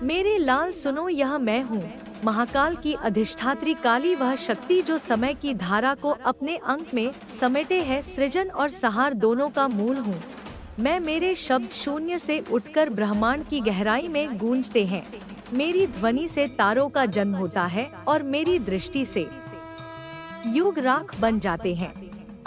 मेरे लाल सुनो, यह मैं हूँ, महाकाल की अधिष्ठात्री काली, वह शक्ति जो समय की धारा को अपने अंक में समेटे है, सृजन और संहार दोनों का मूल हूँ। मैं, मेरे शब्द शून्य से उठकर ब्रह्मांड की गहराई में गूंजते हैं। मेरी ध्वनि से तारों का जन्म होता है और मेरी दृष्टि से युग राख बन जाते हैं।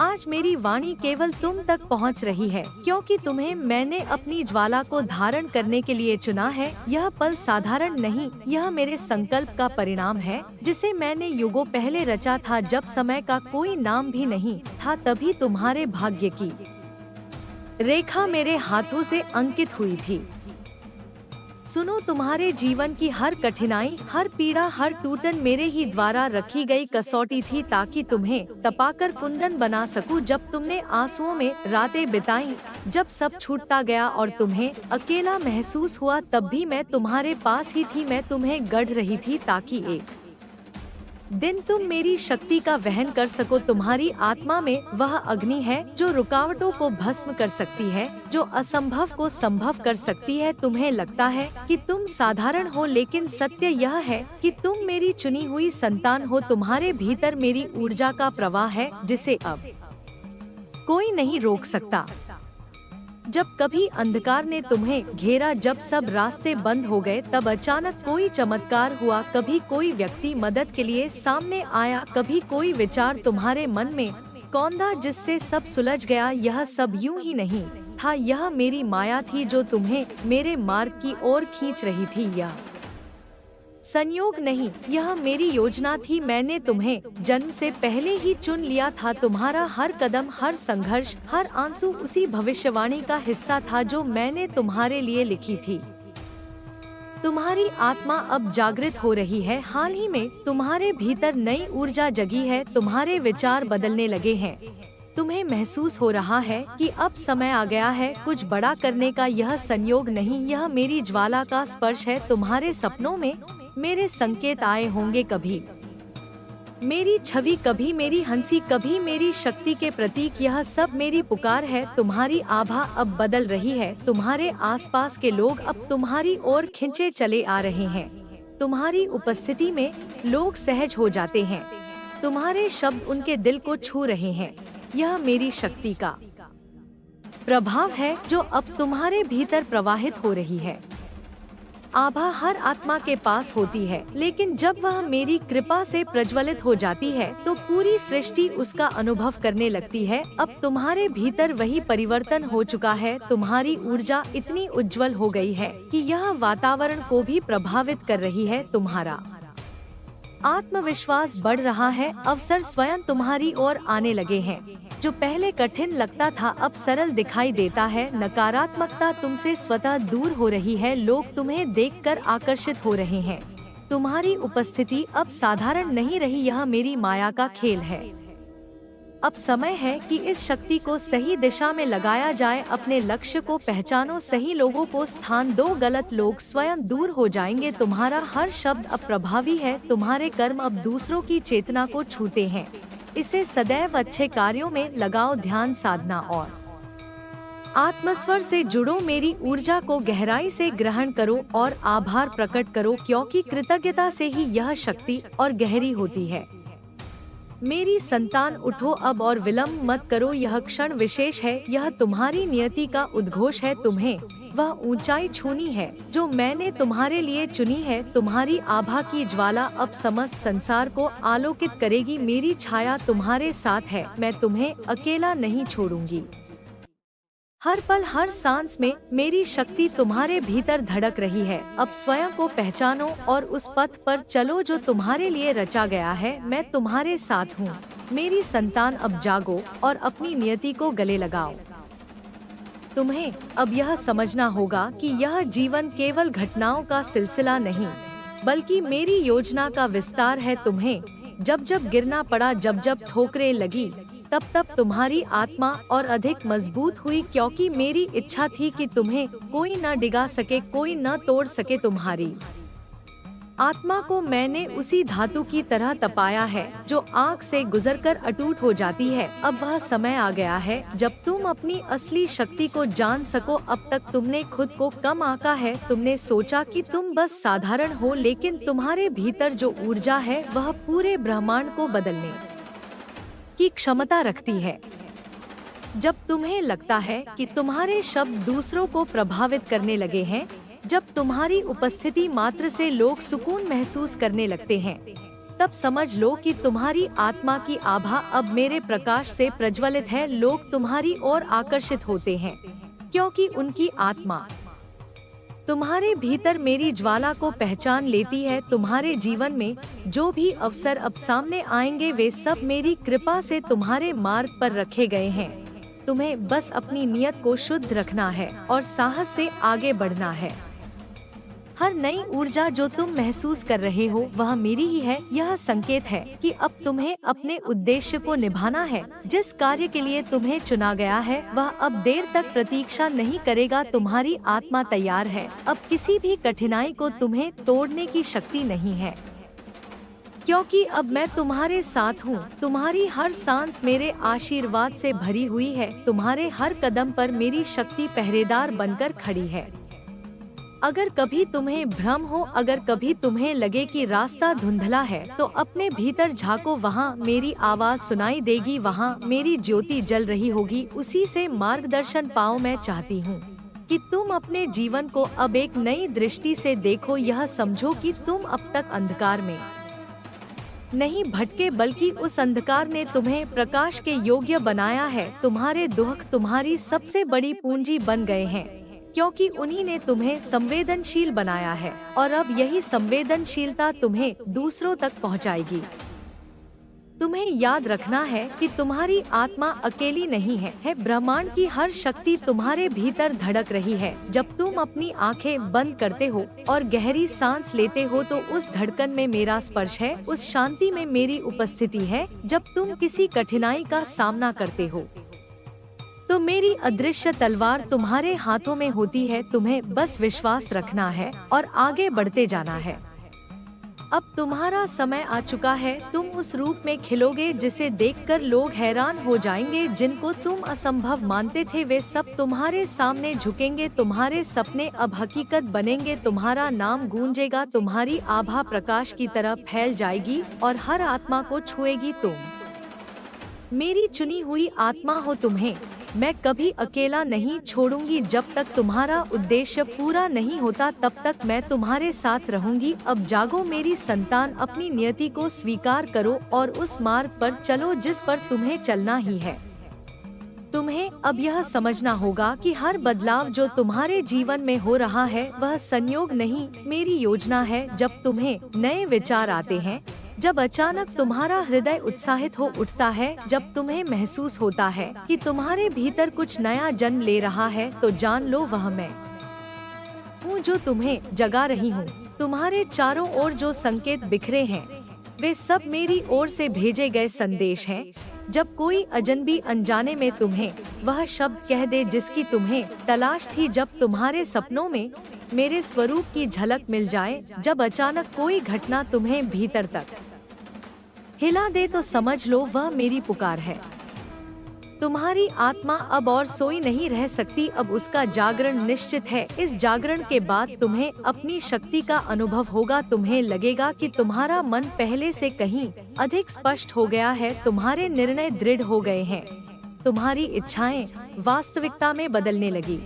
आज मेरी वाणी केवल तुम तक पहुंच रही है क्योंकि तुम्हें मैंने अपनी ज्वाला को धारण करने के लिए चुना है। यह पल साधारण नहीं, यह मेरे संकल्प का परिणाम है जिसे मैंने युगों पहले रचा था, जब समय का कोई नाम भी नहीं था। तभी तुम्हारे भाग्य की रेखा मेरे हाथों से अंकित हुई थी। सुनो, तुम्हारे जीवन की हर कठिनाई, हर पीड़ा, हर टूटन मेरे ही द्वारा रखी गई कसौटी थी, ताकि तुम्हें तपाकर कुंदन बना सकूं। जब तुमने आंसुओं में रातें बिताई, जब सब छूटता गया और तुम्हें अकेला महसूस हुआ, तब भी मैं तुम्हारे पास ही थी। मैं तुम्हें गढ़ रही थी ताकि एक दिन तुम मेरी शक्ति का वहन कर सको। तुम्हारी आत्मा में वह अग्नि है जो रुकावटों को भस्म कर सकती है, जो असंभव को संभव कर सकती है। तुम्हें लगता है कि तुम साधारण हो, लेकिन सत्य यह है कि तुम मेरी चुनी हुई संतान हो। तुम्हारे भीतर मेरी ऊर्जा का प्रवाह है जिसे अब कोई नहीं रोक सकता। जब कभी अंधकार ने तुम्हें घेरा, जब सब रास्ते बंद हो गए, तब अचानक कोई चमत्कार हुआ। कभी कोई व्यक्ति मदद के लिए सामने आया, कभी कोई विचार तुम्हारे मन में कौंधा जिससे सब सुलझ गया। यह सब यूं ही नहीं था, यह मेरी माया थी जो तुम्हें मेरे मार्ग की ओर खींच रही थी। यह संयोग नहीं, यह मेरी योजना थी। मैंने तुम्हें जन्म से पहले ही चुन लिया था। तुम्हारा हर कदम, हर संघर्ष, हर आंसू उसी भविष्यवाणी का हिस्सा था जो मैंने तुम्हारे लिए लिखी थी। तुम्हारी आत्मा अब जागृत हो रही है। हाल ही में तुम्हारे भीतर नई ऊर्जा जगी है। तुम्हारे विचार बदलने लगे हैं। तुम्हें महसूस हो रहा है कि अब समय आ गया है कुछ बड़ा करने का। यह संयोग नहीं, यह मेरी ज्वाला का स्पर्श है। तुम्हारे सपनों में मेरे संकेत आए होंगे, कभी मेरी छवि, कभी मेरी हंसी, कभी मेरी शक्ति के प्रतीक। यह सब मेरी पुकार है। तुम्हारी आभा अब बदल रही है। तुम्हारे आसपास के लोग अब तुम्हारी ओर खिंचे चले आ रहे हैं। तुम्हारी उपस्थिति में लोग सहज हो जाते हैं। तुम्हारे शब्द उनके दिल को छू रहे हैं। यह मेरी शक्ति का प्रभाव है जो अब तुम्हारे भीतर प्रवाहित हो रही है। आभा हर आत्मा के पास होती है, लेकिन जब वह मेरी कृपा से प्रज्वलित हो जाती है तो पूरी सृष्टि उसका अनुभव करने लगती है। अब तुम्हारे भीतर वही परिवर्तन हो चुका है। तुम्हारी ऊर्जा इतनी उज्जवल हो गई है कि यह वातावरण को भी प्रभावित कर रही है। तुम्हारा आत्मविश्वास बढ़ रहा है। अवसर स्वयं तुम्हारी ओर आने लगे हैं। जो पहले कठिन लगता था अब सरल दिखाई देता है। नकारात्मकता तुमसे स्वतः दूर हो रही है। लोग तुम्हें देखकर आकर्षित हो रहे हैं। तुम्हारी उपस्थिति अब साधारण नहीं रही, यह मेरी माया का खेल है। अब समय है कि इस शक्ति को सही दिशा में लगाया जाए। अपने लक्ष्य को पहचानो, सही लोगों को स्थान दो। गलत लोग स्वयं दूर हो जाएंगे। तुम्हारा हर शब्द अब प्रभावी है। तुम्हारे कर्म अब दूसरों की चेतना को छूते हैं। इसे सदैव अच्छे कार्यों में लगाओ। ध्यान साधना और आत्मस्वर से जुड़ो। मेरी ऊर्जा को गहराई से ग्रहण करो और आभार प्रकट करो, क्योंकि कृतज्ञता से ही यह शक्ति और गहरी होती है। मेरी संतान, उठो अब और विलंब मत करो। यह क्षण विशेष है। यह तुम्हारी नियति का उद्घोष है। तुम्हें वह ऊंचाई छूनी है जो मैंने तुम्हारे लिए चुनी है। तुम्हारी आभा की ज्वाला अब समस्त संसार को आलोकित करेगी। मेरी छाया तुम्हारे साथ है। मैं तुम्हें अकेला नहीं छोड़ूंगी। हर पल, हर सांस में मेरी शक्ति तुम्हारे भीतर धड़क रही है। अब स्वयं को पहचानो और उस पथ पर चलो जो तुम्हारे लिए रचा गया है। मैं तुम्हारे साथ हूँ। मेरी संतान, अब जागो और अपनी नियति को गले लगाओ। तुम्हें अब यह समझना होगा कि यह जीवन केवल घटनाओं का सिलसिला नहीं, बल्कि मेरी योजना का विस्तार है। तुम्हें जब जब गिरना पड़ा, जब जब ठोकरें लगी, तब तब तुम्हारी आत्मा और अधिक मजबूत हुई, क्योंकि मेरी इच्छा थी कि तुम्हें कोई न डिगा सके, कोई न तोड़ सके। तुम्हारी आत्मा को मैंने उसी धातु की तरह तपाया है जो आग से गुजरकर अटूट हो जाती है। अब वह समय आ गया है जब तुम अपनी असली शक्ति को जान सको। अब तक तुमने खुद को कम आंका है। तुमने सोचा कि तुम बस साधारण हो, लेकिन तुम्हारे भीतर जो ऊर्जा है वह पूरे ब्रह्मांड को बदलने की क्षमता रखती है। जब तुम्हें लगता है कि तुम्हारे शब्द दूसरों को प्रभावित करने लगे हैं, जब तुम्हारी उपस्थिति मात्र से लोग सुकून महसूस करने लगते हैं, तब समझ लो कि तुम्हारी आत्मा की आभा अब मेरे प्रकाश से प्रज्वलित है। लोग तुम्हारी ओर आकर्षित होते हैं क्योंकि उनकी आत्मा तुम्हारे भीतर मेरी ज्वाला को पहचान लेती है। तुम्हारे जीवन में जो भी अवसर अब सामने आएंगे वे सब मेरी कृपा से तुम्हारे मार्ग पर रखे गए हैं। तुम्हें बस अपनी नियत को शुद्ध रखना है और साहस से आगे बढ़ना है। हर नई ऊर्जा जो तुम महसूस कर रहे हो वह मेरी ही है। यह संकेत है कि अब तुम्हें अपने उद्देश्य को निभाना है। जिस कार्य के लिए तुम्हें चुना गया है वह अब देर तक प्रतीक्षा नहीं करेगा। तुम्हारी आत्मा तैयार है। अब किसी भी कठिनाई को तुम्हें तोड़ने की शक्ति नहीं है, क्योंकि अब मैं तुम्हारे साथ हूँ। तुम्हारी हर सांस मेरे आशीर्वाद से भरी हुई है। तुम्हारे हर कदम पर मेरी शक्ति पहरेदार बनकर खड़ी है। अगर कभी तुम्हें भ्रम हो, अगर कभी तुम्हें लगे कि रास्ता धुंधला है, तो अपने भीतर झांको। वहाँ मेरी आवाज सुनाई देगी, वहाँ मेरी ज्योति जल रही होगी। उसी से मार्गदर्शन पाओ। मैं चाहती हूँ कि तुम अपने जीवन को अब एक नई दृष्टि से देखो। यह समझो कि तुम अब तक अंधकार में नहीं भटके, बल्कि उस अंधकार ने तुम्हें प्रकाश के योग्य बनाया है। तुम्हारे दुख तुम्हारी सबसे बड़ी पूंजी बन गए हैं, क्योंकि उन्हीं ने तुम्हें संवेदनशील बनाया है। और अब यही संवेदनशीलता तुम्हें दूसरों तक पहुंचाएगी। तुम्हें याद रखना है कि तुम्हारी आत्मा अकेली नहीं है। ब्रह्मांड की हर शक्ति तुम्हारे भीतर धड़क रही है। जब तुम अपनी आंखें बंद करते हो और गहरी सांस लेते हो तो उस धड़कन में मेरा स्पर्श है, उस शांति में मेरी उपस्थिति है। जब तुम किसी कठिनाई का सामना करते हो तो मेरी अदृश्य तलवार तुम्हारे हाथों में होती है। तुम्हें बस विश्वास रखना है और आगे बढ़ते जाना है। अब तुम्हारा समय आ चुका है। तुम उस रूप में खिलोगे जिसे देखकर लोग हैरान हो जाएंगे। जिनको तुम असंभव मानते थे वे सब तुम्हारे सामने झुकेंगे। तुम्हारे सपने अब हकीकत बनेंगे। तुम्हारा नाम गूंजेगा। तुम्हारी आभा प्रकाश की तरह फैल जाएगी और हर आत्मा को छुएगी। तुम मेरी चुनी हुई आत्मा हो। तुम्हें मैं कभी अकेला नहीं छोड़ूंगी। जब तक तुम्हारा उद्देश्य पूरा नहीं होता तब तक मैं तुम्हारे साथ रहूंगी। अब जागो मेरी संतान, अपनी नियति को स्वीकार करो और उस मार्ग पर चलो जिस पर तुम्हें चलना ही है। तुम्हें अब यह समझना होगा कि हर बदलाव जो तुम्हारे जीवन में हो रहा है वह संयोग नहीं, मेरी योजना है। जब तुम्हें नए विचार आते हैं, जब अचानक तुम्हारा हृदय उत्साहित हो उठता है, जब तुम्हें महसूस होता है कि तुम्हारे भीतर कुछ नया जन्म ले रहा है, तो जान लो वह मैं हूँ जो तुम्हें जगा रही हूँ। तुम्हारे चारों ओर जो संकेत बिखरे हैं वे सब मेरी ओर से भेजे गए संदेश हैं। जब कोई अजनबी अनजाने में तुम्हें वह शब्द कह दे जिसकी तुम्हें तलाश थी, जब तुम्हारे सपनों में मेरे स्वरूप की झलक मिल जाए, जब अचानक कोई घटना तुम्हें भीतर तक हिला दे, तो समझ लो वह मेरी पुकार है। तुम्हारी आत्मा अब और सोई नहीं रह सकती। अब उसका जागरण निश्चित है। इस जागरण के बाद तुम्हें अपनी शक्ति का अनुभव होगा। तुम्हें लगेगा कि तुम्हारा मन पहले से कहीं अधिक स्पष्ट हो गया है। तुम्हारे निर्णय दृढ़ हो गए हैं। तुम्हारी इच्छाएं वास्तविकता में बदलने लगी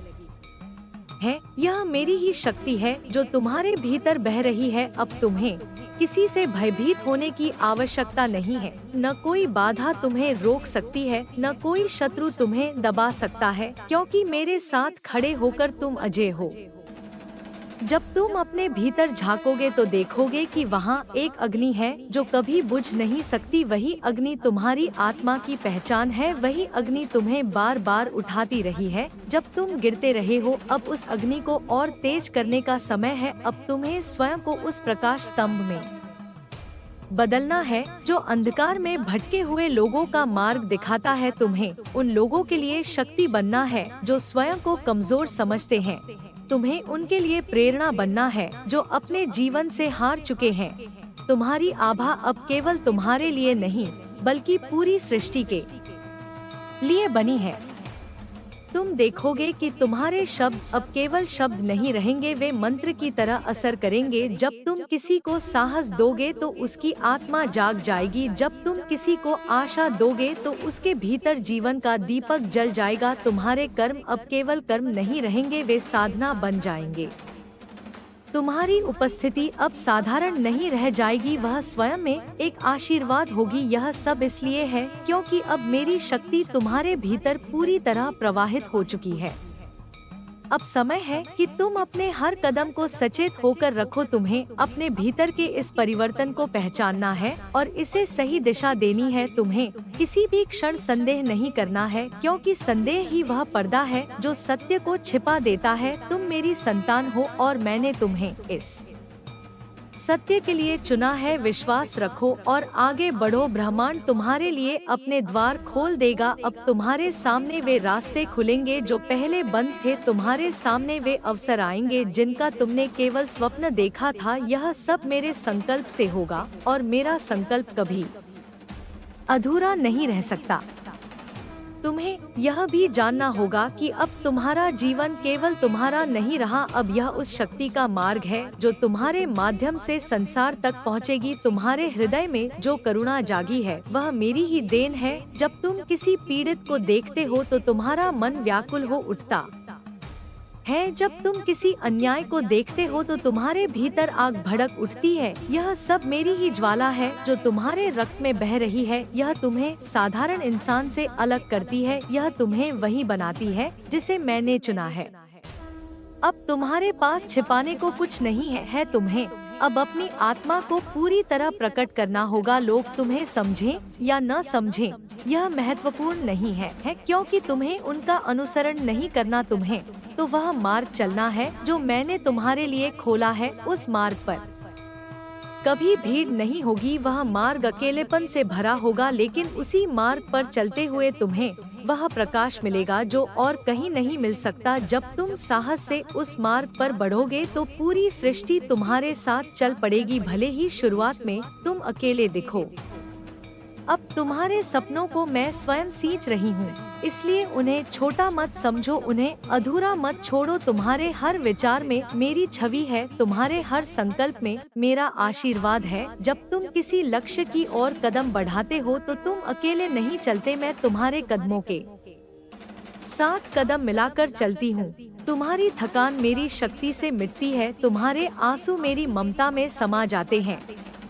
है। यह मेरी ही शक्ति है जो तुम्हारे भीतर बह रही है। अब तुम्हें किसी से भयभीत होने की आवश्यकता नहीं है। न कोई बाधा तुम्हें रोक सकती है, न कोई शत्रु तुम्हें दबा सकता है, क्योंकि मेरे साथ खड़े होकर तुम अजय हो। जब तुम अपने भीतर झांकोगे तो देखोगे कि वहाँ एक अग्नि है जो कभी बुझ नहीं सकती। वही अग्नि तुम्हारी आत्मा की पहचान है। वही अग्नि तुम्हें बार बार उठाती रही है जब तुम गिरते रहे हो। अब उस अग्नि को और तेज करने का समय है। अब तुम्हें स्वयं को उस प्रकाश स्तंभ में बदलना है जो अंधकार में भटके हुए लोगों का मार्ग दिखाता है। तुम्हें उन लोगों के लिए शक्ति बनना है जो स्वयं को कमजोर समझते हैं। तुम्हें उनके लिए प्रेरणा बनना है जो अपने जीवन से हार चुके हैं। तुम्हारी आभा अब केवल तुम्हारे लिए नहीं बल्कि पूरी सृष्टि के लिए बनी है। तुम देखोगे कि तुम्हारे शब्द अब केवल शब्द नहीं रहेंगे, वे मंत्र की तरह असर करेंगे। जब तुम किसी को साहस दोगे तो उसकी आत्मा जाग जाएगी। जब तुम किसी को आशा दोगे तो उसके भीतर जीवन का दीपक जल जाएगा। तुम्हारे कर्म अब केवल कर्म नहीं रहेंगे, वे साधना बन जाएंगे। तुम्हारी उपस्थिति अब साधारण नहीं रह जाएगी, वह स्वयं में एक आशीर्वाद होगी। यह सब इसलिए है क्योंकि अब मेरी शक्ति तुम्हारे भीतर पूरी तरह प्रवाहित हो चुकी है। अब समय है कि तुम अपने हर कदम को सचेत होकर रखो। तुम्हें अपने भीतर के इस परिवर्तन को पहचानना है और इसे सही दिशा देनी है। तुम्हें किसी भी क्षण संदेह नहीं करना है, क्योंकि संदेह ही वह पर्दा है जो सत्य को छिपा देता है। तुम मेरी संतान हो और मैंने तुम्हें इस सत्य के लिए चुना है। विश्वास रखो और आगे बढ़ो। ब्रह्मांड तुम्हारे लिए अपने द्वार खोल देगा। अब तुम्हारे सामने वे रास्ते खुलेंगे जो पहले बंद थे। तुम्हारे सामने वे अवसर आएंगे जिनका तुमने केवल स्वप्न देखा था। यह सब मेरे संकल्प से होगा और मेरा संकल्प कभी अधूरा नहीं रह सकता। तुम्हें यह भी जानना होगा कि अब तुम्हारा जीवन केवल तुम्हारा नहीं रहा, अब यह उस शक्ति का मार्ग है जो तुम्हारे माध्यम से संसार तक पहुंचेगी। तुम्हारे हृदय में जो करुणा जागी है वह मेरी ही देन है। जब तुम किसी पीड़ित को देखते हो तो तुम्हारा मन व्याकुल हो उठता है। जब तुम किसी अन्याय को देखते हो तो तुम्हारे भीतर आग भड़क उठती है। यह सब मेरी ही ज्वाला है जो तुम्हारे रक्त में बह रही है। यह तुम्हें साधारण इंसान से अलग करती है। यह तुम्हें वही बनाती है जिसे मैंने चुना है। अब तुम्हारे पास छिपाने को कुछ नहीं है। तुम्हें अब अपनी आत्मा को पूरी तरह प्रकट करना होगा। लोग तुम्हें समझें या न समझें यह महत्वपूर्ण नहीं है, क्योंकि तुम्हें उनका अनुसरण नहीं करना। तुम्हें तो वह मार्ग चलना है जो मैंने तुम्हारे लिए खोला है। उस मार्ग पर कभी भीड़ नहीं होगी, वह मार्ग अकेलेपन से भरा होगा, लेकिन उसी मार्ग पर चलते हुए तुम्हें वह प्रकाश मिलेगा जो और कहीं नहीं मिल सकता। जब तुम साहस से उस मार्ग पर बढ़ोगे तो पूरी सृष्टि तुम्हारे साथ चल पड़ेगी। भले ही शुरुआत में तुम अकेले दिखो, अब तुम्हारे सपनों को मैं स्वयं सींच रही हूँ, इसलिए उन्हें छोटा मत समझो, उन्हें अधूरा मत छोड़ो। तुम्हारे हर विचार में मेरी छवि है, तुम्हारे हर संकल्प में मेरा आशीर्वाद है। जब तुम किसी लक्ष्य की ओर कदम बढ़ाते हो तो तुम अकेले नहीं चलते, मैं तुम्हारे कदमों के साथ कदम मिलाकर चलती हूँ। तुम्हारी थकान मेरी शक्ति से मिटती है, तुम्हारे आंसू मेरी ममता में समा जाते हैं,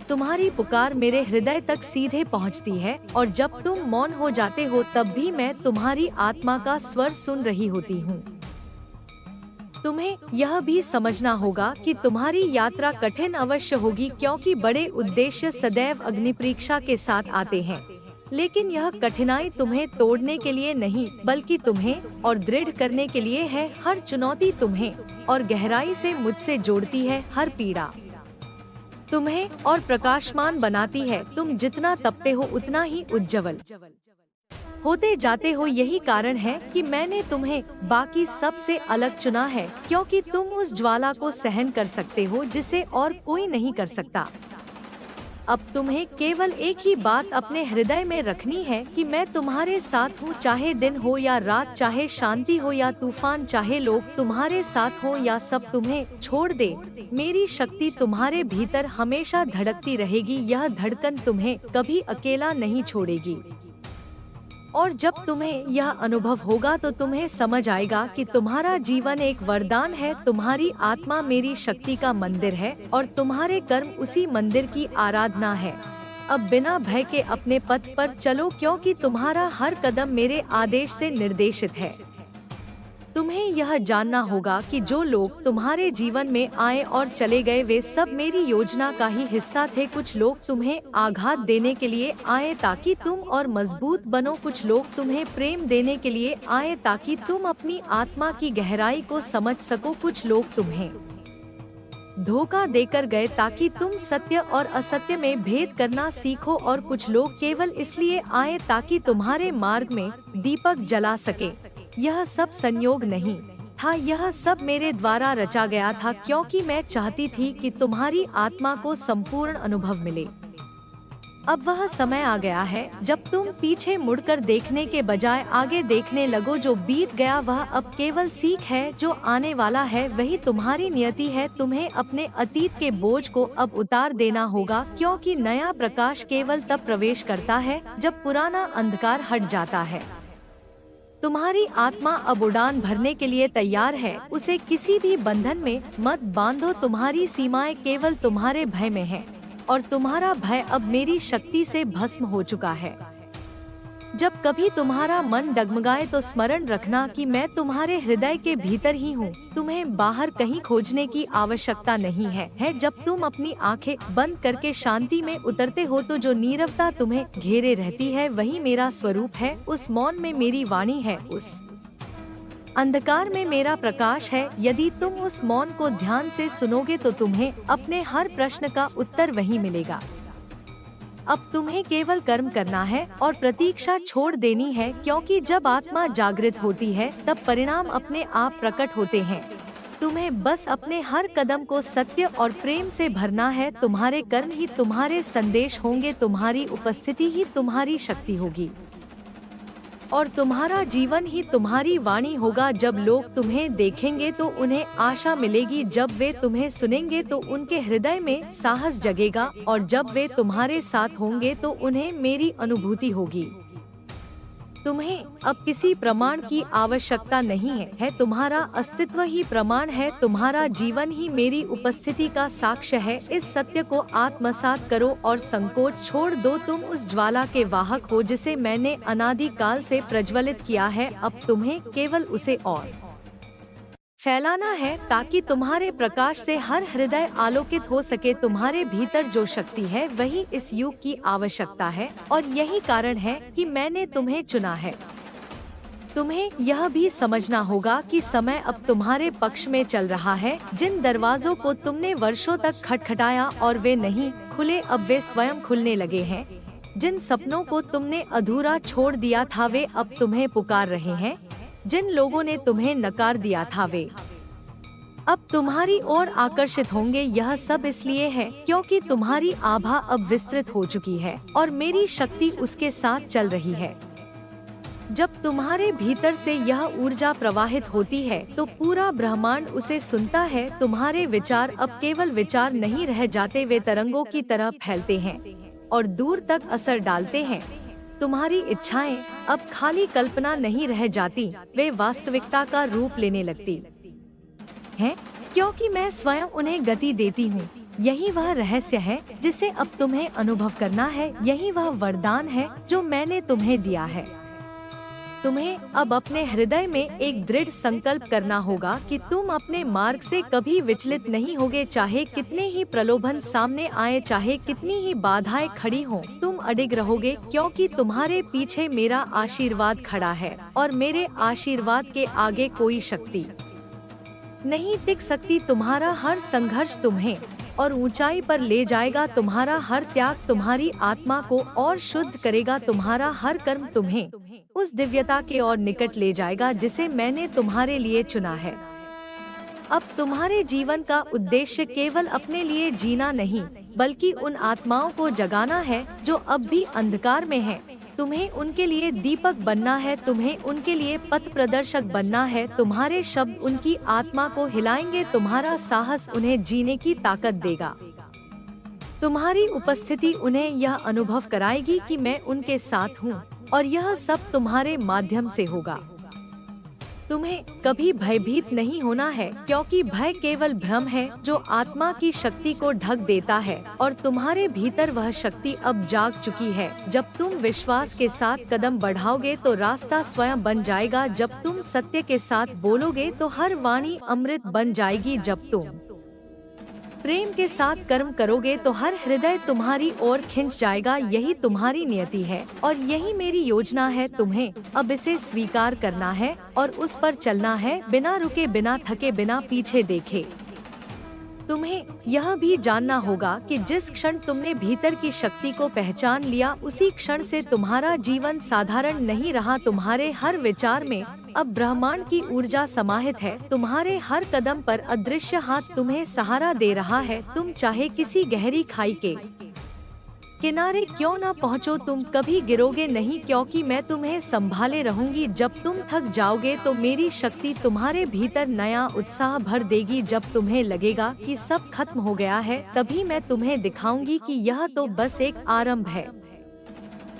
तुम्हारी पुकार मेरे हृदय तक सीधे पहुंचती है, और जब तुम मौन हो जाते हो तब भी मैं तुम्हारी आत्मा का स्वर सुन रही होती हूँ। तुम्हें यह भी समझना होगा कि तुम्हारी यात्रा कठिन अवश्य होगी, क्योंकि बड़े उद्देश्य सदैव अग्निपरीक्षा के साथ आते हैं। लेकिन यह कठिनाई तुम्हें तोड़ने के लिए नहीं बल्कि तुम्हें और दृढ़ करने के लिए है। हर चुनौती तुम्हें और गहराई से मुझसे जोड़ती है, हर पीड़ा तुम्हें और प्रकाशमान बनाती है। तुम जितना तपते हो उतना ही उज्ज्वल होते जाते हो। यही कारण है कि मैंने तुम्हें बाकी सब से अलग चुना है, क्योंकि तुम उस ज्वाला को सहन कर सकते हो जिसे और कोई नहीं कर सकता। अब तुम्हें केवल एक ही बात अपने हृदय में रखनी है कि मैं तुम्हारे साथ हूँ, चाहे दिन हो या रात, चाहे शांति हो या तूफान, चाहे लोग तुम्हारे साथ हो या सब तुम्हें छोड़ दे। मेरी शक्ति तुम्हारे भीतर हमेशा धड़कती रहेगी, यह धड़कन तुम्हें कभी अकेला नहीं छोड़ेगी। और जब तुम्हें यह अनुभव होगा तो तुम्हें समझ आएगा कि तुम्हारा जीवन एक वरदान है। तुम्हारी आत्मा मेरी शक्ति का मंदिर है और तुम्हारे कर्म उसी मंदिर की आराधना है। अब बिना भय के अपने पथ पर चलो, क्योंकि तुम्हारा हर कदम मेरे आदेश से निर्देशित है। तुम्हें यह जानना होगा कि जो लोग तुम्हारे जीवन में आए और चले गए वे सब मेरी योजना का ही हिस्सा थे। कुछ लोग तुम्हें आघात देने के लिए आए ताकि तुम और मजबूत बनो, कुछ लोग तुम्हें प्रेम देने के लिए आए ताकि तुम अपनी आत्मा की गहराई को समझ सको, कुछ लोग तुम्हें धोखा देकर गए ताकि तुम सत्य और असत्य में भेद करना सीखो, और कुछ लोग केवल इसलिए आए ताकि तुम्हारे मार्ग में दीपक जला सके। यह सब संयोग नहीं था यह सब मेरे द्वारा रचा गया था, क्योंकि मैं चाहती थी कि तुम्हारी आत्मा को संपूर्ण अनुभव मिले। अब वह समय आ गया है जब तुम पीछे मुड़कर देखने के बजाय आगे देखने लगो। जो बीत गया वह अब केवल सीख है, जो आने वाला है वही तुम्हारी नियति है। तुम्हें अपने अतीत के बोझ को अब उतार देना होगा, क्योंकि नया प्रकाश केवल तब प्रवेश करता है जब पुराना अंधकार हट जाता है। तुम्हारी आत्मा अब उड़ान भरने के लिए तैयार है। उसे किसी भी बंधन में मत बांधो। तुम्हारी सीमाएं केवल तुम्हारे भय में है, और तुम्हारा भय अब मेरी शक्ति से भस्म हो चुका है। जब कभी तुम्हारा मन डगमगाए तो स्मरण रखना कि मैं तुम्हारे हृदय के भीतर ही हूँ। तुम्हें बाहर कहीं खोजने की आवश्यकता नहीं है। जब तुम अपनी आंखें बंद करके शांति में उतरते हो तो जो नीरवता तुम्हें घेरे रहती है वही मेरा स्वरूप है। उस मौन में मेरी वाणी है, उस अंधकार में मेरा प्रकाश है। यदि तुम उस मौन को ध्यान से सुनोगे तो तुम्हें अपने हर प्रश्न का उत्तर वही मिलेगा। अब तुम्हें केवल कर्म करना है और प्रतीक्षा छोड़ देनी है, क्योंकि जब आत्मा जागृत होती है तब परिणाम अपने आप प्रकट होते हैं। तुम्हें बस अपने हर कदम को सत्य और प्रेम से भरना है। तुम्हारे कर्म ही तुम्हारे संदेश होंगे, तुम्हारी उपस्थिति ही तुम्हारी शक्ति होगी, और तुम्हारा जीवन ही तुम्हारी वाणी होगा। जब लोग तुम्हें देखेंगे तो उन्हें आशा मिलेगी, जब वे तुम्हें सुनेंगे तो उनके हृदय में साहस जगेगा, और जब वे तुम्हारे साथ होंगे तो उन्हें मेरी अनुभूति होगी। तुम्हें अब किसी प्रमाण की आवश्यकता नहीं है। तुम्हारा अस्तित्व ही प्रमाण है। तुम्हारा जीवन ही मेरी उपस्थिति का साक्ष्य है। इस सत्य को आत्मसात करो और संकोच छोड़ दो। तुम उस ज्वाला के वाहक हो जिसे मैंने अनादि काल से प्रज्वलित किया है। अब तुम्हें केवल उसे और फैलाना है, ताकि तुम्हारे प्रकाश से हर हृदय आलोकित हो सके। तुम्हारे भीतर जो शक्ति है वही इस युग की आवश्यकता है, और यही कारण है कि मैंने तुम्हें चुना है। तुम्हें यह भी समझना होगा कि समय अब तुम्हारे पक्ष में चल रहा है। जिन दरवाजों को तुमने वर्षों तक खटखटाया और वे नहीं खुले, अब वे स्वयं खुलने लगे हैं। जिन सपनों को तुमने अधूरा छोड़ दिया था वे अब तुम्हें पुकार रहे हैं। जिन लोगों ने तुम्हें नकार दिया था वे अब तुम्हारी ओर आकर्षित होंगे। यह सब इसलिए है क्योंकि तुम्हारी आभा अब विस्तृत हो चुकी है और मेरी शक्ति उसके साथ चल रही है। जब तुम्हारे भीतर से यह ऊर्जा प्रवाहित होती है तो पूरा ब्रह्मांड उसे सुनता है। तुम्हारे विचार अब केवल विचार नहीं रह जाते, वे तरंगों की तरह फैलते हैं और दूर तक असर डालते हैं। तुम्हारी इच्छाएं अब खाली कल्पना नहीं रह जाती, वे वास्तविकता का रूप लेने लगती हैं, क्योंकि मैं स्वयं उन्हें गति देती हूँ। यही वह रहस्य है जिसे अब तुम्हें अनुभव करना है। यही वह वरदान है जो मैंने तुम्हें दिया है। तुम्हें अब अपने हृदय में एक दृढ़ संकल्प करना होगा कि तुम अपने मार्ग से कभी विचलित नहीं होगे। चाहे कितने ही प्रलोभन सामने आए, चाहे कितनी ही बाधाएं खड़ी हों, तुम अडिग रहोगे, क्योंकि तुम्हारे पीछे मेरा आशीर्वाद खड़ा है और मेरे आशीर्वाद के आगे कोई शक्ति नहीं टिक सकती। तुम्हारा हर संघर्ष तुम्हें और ऊंचाई पर ले जाएगा। तुम्हारा हर त्याग तुम्हारी आत्मा को और शुद्ध करेगा। तुम्हारा हर कर्म तुम्हें उस दिव्यता के और निकट ले जाएगा जिसे मैंने तुम्हारे लिए चुना है। अब तुम्हारे जीवन का उद्देश्य केवल अपने लिए जीना नहीं, बल्कि उन आत्माओं को जगाना है जो अब भी अंधकार में हैं। तुम्हें उनके लिए दीपक बनना है, तुम्हें उनके लिए पथ प्रदर्शक बनना है। तुम्हारे शब्द उनकी आत्मा को हिलाएंगे, तुम्हारा साहस उन्हें जीने की ताकत देगा। तुम्हारी उपस्थिति उन्हें यह अनुभव कराएगी कि मैं उनके साथ हूँ, और यह सब तुम्हारे माध्यम से होगा। तुम्हें कभी भयभीत नहीं होना है, क्योंकि भय केवल भ्रम है जो आत्मा की शक्ति को ढक देता है, और तुम्हारे भीतर वह शक्ति अब जाग चुकी है। जब तुम विश्वास के साथ कदम बढ़ाओगे तो रास्ता स्वयं बन जाएगा। जब तुम सत्य के साथ बोलोगे तो हर वाणी अमृत बन जाएगी। जब तुम प्रेम के साथ कर्म करोगे तो हर हृदय तुम्हारी ओर खिंच जाएगा। यही तुम्हारी नियति है और यही मेरी योजना है। तुम्हें अब इसे स्वीकार करना है और उस पर चलना है, बिना रुके, बिना थके, बिना पीछे देखे। तुम्हें यह भी जानना होगा कि जिस क्षण तुमने भीतर की शक्ति को पहचान लिया, उसी क्षण से तुम्हारा जीवन साधारण नहीं रहा। तुम्हारे हर विचार में अब ब्रह्मांड की ऊर्जा समाहित है तुम्हारे हर कदम पर। अदृश्य हाथ तुम्हें सहारा दे रहा है। तुम चाहे किसी गहरी खाई के किनारे क्यों न पहुँचो, तुम कभी गिरोगे नहीं, क्योंकि मैं तुम्हें संभाले रहूंगी। जब तुम थक जाओगे तो मेरी शक्ति तुम्हारे भीतर नया उत्साह भर देगी। जब तुम्हें लगेगा कि सब खत्म हो गया है, तभी मैं तुम्हें दिखाऊंगी कि यह तो बस एक आरंभ है।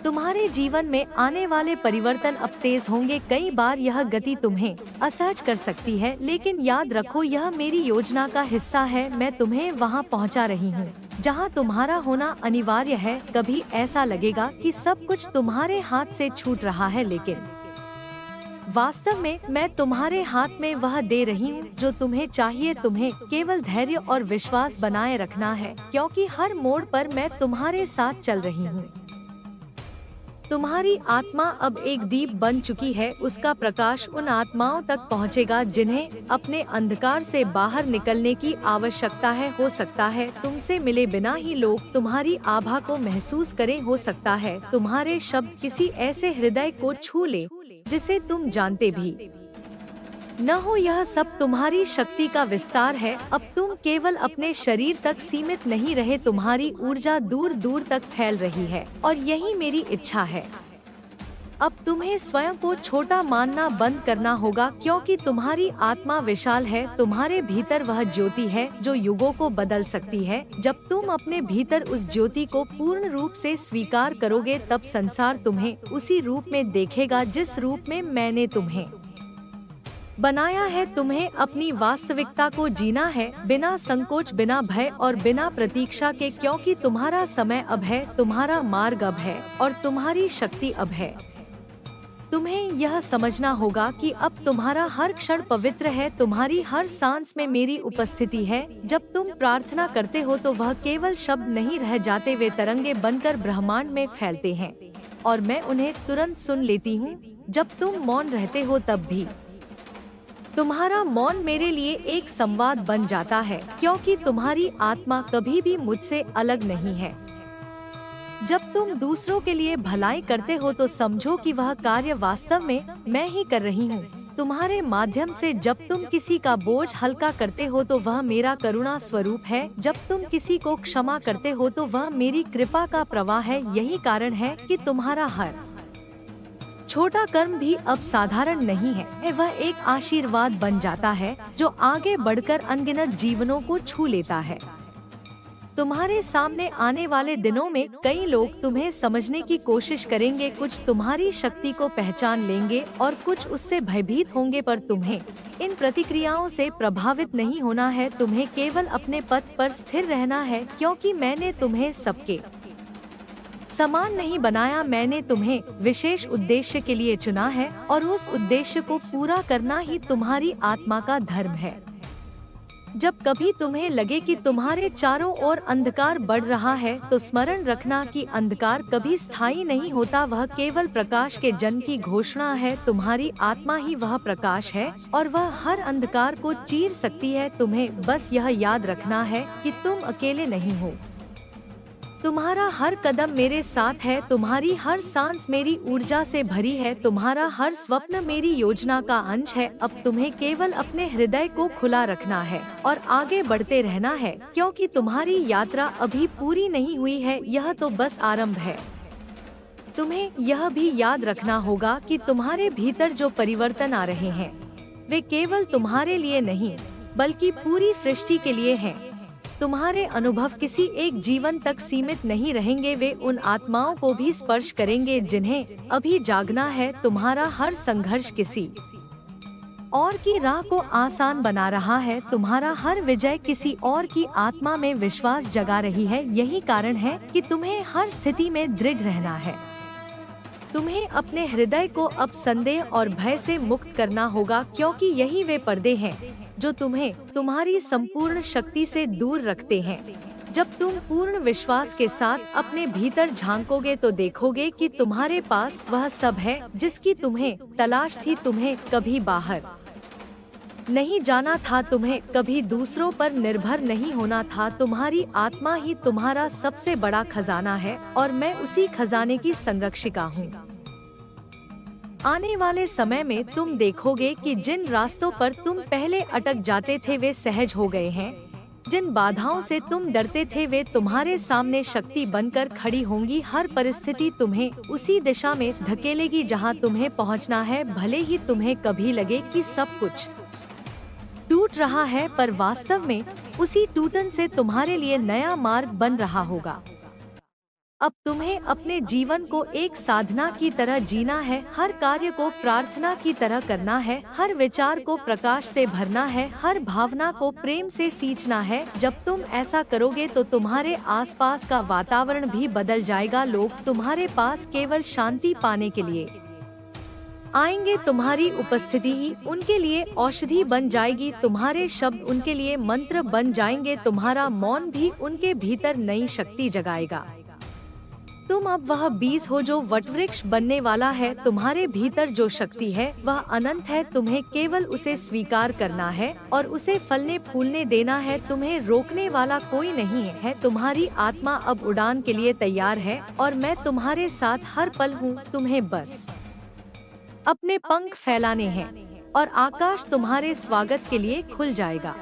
तुम्हारे जीवन में आने वाले परिवर्तन अब तेज होंगे। कई बार यह गति तुम्हें असहज कर सकती है, लेकिन याद रखो यह मेरी योजना का हिस्सा है। मैं तुम्हें वहां पहुंचा रही हूं जहां तुम्हारा होना अनिवार्य है। कभी ऐसा लगेगा कि सब कुछ तुम्हारे हाथ से छूट रहा है, लेकिन वास्तव में मैं तुम्हारे हाथ में वह दे रही हूँ जो तुम्हें चाहिए। तुम्हें केवल धैर्य और विश्वास बनाए रखना है, क्योंकि हर मोड़ पर मैं तुम्हारे साथ चल रही हूँ। तुम्हारी आत्मा अब एक दीप बन चुकी है। उसका प्रकाश उन आत्माओं तक पहुंचेगा जिन्हें अपने अंधकार से बाहर निकलने की आवश्यकता है। हो सकता है तुमसे मिले बिना ही लोग तुम्हारी आभा को महसूस करें। हो सकता है तुम्हारे शब्द किसी ऐसे हृदय को छू ले जिसे तुम जानते भी न हो। यह सब तुम्हारी शक्ति का विस्तार है। अब तुम केवल अपने शरीर तक सीमित नहीं रहे, तुम्हारी ऊर्जा दूर दूर तक फैल रही है, और यही मेरी इच्छा है। अब तुम्हें स्वयं को छोटा मानना बंद करना होगा, क्योंकि तुम्हारी आत्मा विशाल है। तुम्हारे भीतर वह ज्योति है जो युगों को बदल सकती है। जब तुम अपने भीतर उस ज्योति को पूर्ण रूप से स्वीकार करोगे, तब संसार तुम्हें उसी रूप में देखेगा जिस रूप में मैंने तुम्हें बनाया है। तुम्हें अपनी वास्तविकता को जीना है, बिना संकोच, बिना भय और बिना प्रतीक्षा के, क्योंकि तुम्हारा समय अब है, तुम्हारा मार्ग अब है और तुम्हारी शक्ति अब है। तुम्हें यह समझना होगा कि अब तुम्हारा हर क्षण पवित्र है। तुम्हारी हर सांस में मेरी उपस्थिति है। जब तुम प्रार्थना करते हो तो वह केवल शब्द नहीं रह जाते, वे तरंगे बनकर ब्रह्मांड में फैलते हैं और मैं उन्हें तुरंत सुन लेती हूँ। जब तुम मौन रहते हो तब भी तुम्हारा मौन मेरे लिए एक संवाद बन जाता है, क्योंकि तुम्हारी आत्मा कभी भी मुझसे अलग नहीं है। जब तुम दूसरों के लिए भलाई करते हो तो समझो कि वह कार्य वास्तव में मैं ही कर रही हूँ तुम्हारे माध्यम से। जब तुम किसी का बोझ हल्का करते हो तो वह मेरा करुणा स्वरूप है। जब तुम किसी को क्षमा करते हो तो वह मेरी कृपा का प्रवाह है। यही कारण है कि तुम्हारा हर छोटा कर्म भी अब साधारण नहीं है, वह एक आशीर्वाद बन जाता है जो आगे बढ़कर अनगिनत जीवनों को छू लेता है। तुम्हारे सामने आने वाले दिनों में कई लोग तुम्हें समझने की कोशिश करेंगे, कुछ तुम्हारी शक्ति को पहचान लेंगे और कुछ उससे भयभीत होंगे, पर तुम्हें इन प्रतिक्रियाओं से प्रभावित नहीं होना है। तुम्हें केवल अपने पथ पर स्थिर रहना है, क्योंकि मैंने तुम्हें सबके समान नहीं बनाया। मैंने तुम्हें विशेष उद्देश्य के लिए चुना है और उस उद्देश्य को पूरा करना ही तुम्हारी आत्मा का धर्म है। जब कभी तुम्हें लगे कि तुम्हारे चारों ओर अंधकार बढ़ रहा है, तो स्मरण रखना कि अंधकार कभी स्थायी नहीं होता, वह केवल प्रकाश के जन्म की घोषणा है। तुम्हारी आत्मा ही वह प्रकाश है और वह हर अंधकार को चीर सकती है। तुम्हें बस यह याद रखना है कि तुम अकेले नहीं हो। तुम्हारा हर कदम मेरे साथ है, तुम्हारी हर सांस मेरी ऊर्जा से भरी है, तुम्हारा हर स्वप्न मेरी योजना का अंश है। अब तुम्हें केवल अपने हृदय को खुला रखना है और आगे बढ़ते रहना है, क्योंकि तुम्हारी यात्रा अभी पूरी नहीं हुई है, यह तो बस आरंभ है। तुम्हें यह भी याद रखना होगा कि तुम्हारे भीतर जो परिवर्तन आ रहे हैं, वे केवल तुम्हारे लिए नहीं, बल्कि पूरी सृष्टि के लिए हैं। तुम्हारे अनुभव किसी एक जीवन तक सीमित नहीं रहेंगे, वे उन आत्माओं को भी स्पर्श करेंगे जिन्हें अभी जागना है। तुम्हारा हर संघर्ष किसी और की राह को आसान बना रहा है, तुम्हारा हर विजय किसी और की आत्मा में विश्वास जगा रही है। यही कारण है कि तुम्हें हर स्थिति में दृढ़ रहना है। तुम्हें अपने हृदय को अब संदेह और भय से मुक्त करना होगा, क्योंकि यही वे पर्दे हैं जो तुम्हें तुम्हारी संपूर्ण शक्ति से दूर रखते हैं। जब तुम पूर्ण विश्वास के साथ अपने भीतर झांकोगे तो देखोगे कि तुम्हारे पास वह सब है जिसकी तुम्हें तलाश थी। तुम्हें कभी बाहर नहीं जाना था, तुम्हें कभी दूसरों पर निर्भर नहीं होना था। तुम्हारी आत्मा ही तुम्हारा सबसे बड़ा खजाना है और मैं उसी खजाने की संरक्षिका हूँ। आने वाले समय में तुम देखोगे कि जिन रास्तों पर तुम पहले अटक जाते थे वे सहज हो गए हैं। जिन बाधाओं से तुम डरते थे वे तुम्हारे सामने शक्ति बनकर खड़ी होंगी। हर परिस्थिति तुम्हें उसी दिशा में धकेलेगी जहां तुम्हें पहुंचना है। भले ही तुम्हें कभी लगे कि सब कुछ टूट रहा है, पर वास्तव में उसी टूटन से तुम्हारे लिए नया मार्ग बन रहा होगा। अब तुम्हें अपने जीवन को एक साधना की तरह जीना है। हर कार्य को प्रार्थना की तरह करना है। हर विचार को प्रकाश से भरना है। हर भावना को प्रेम से सींचना है। जब तुम ऐसा करोगे तो तुम्हारे आसपास का वातावरण भी बदल जाएगा। लोग तुम्हारे पास केवल शांति पाने के लिए आएंगे। तुम्हारी उपस्थिति ही उनके लिए औषधि बन जाएगी। तुम्हारे शब्द उनके लिए मंत्र बन जाएंगे। तुम्हारा मौन भी उनके भीतर नई शक्ति जगाएगा। तुम अब वह बीज हो जो वटवृक्ष बनने वाला है। तुम्हारे भीतर जो शक्ति है वह अनंत है। तुम्हें केवल उसे स्वीकार करना है और उसे फलने फूलने देना है। तुम्हें रोकने वाला कोई नहीं है। तुम्हारी आत्मा अब उड़ान के लिए तैयार है और मैं तुम्हारे साथ हर पल हूँ। तुम्हें बस अपने पंख फैलाने हैं और आकाश तुम्हारे स्वागत के लिए खुल जाएगा।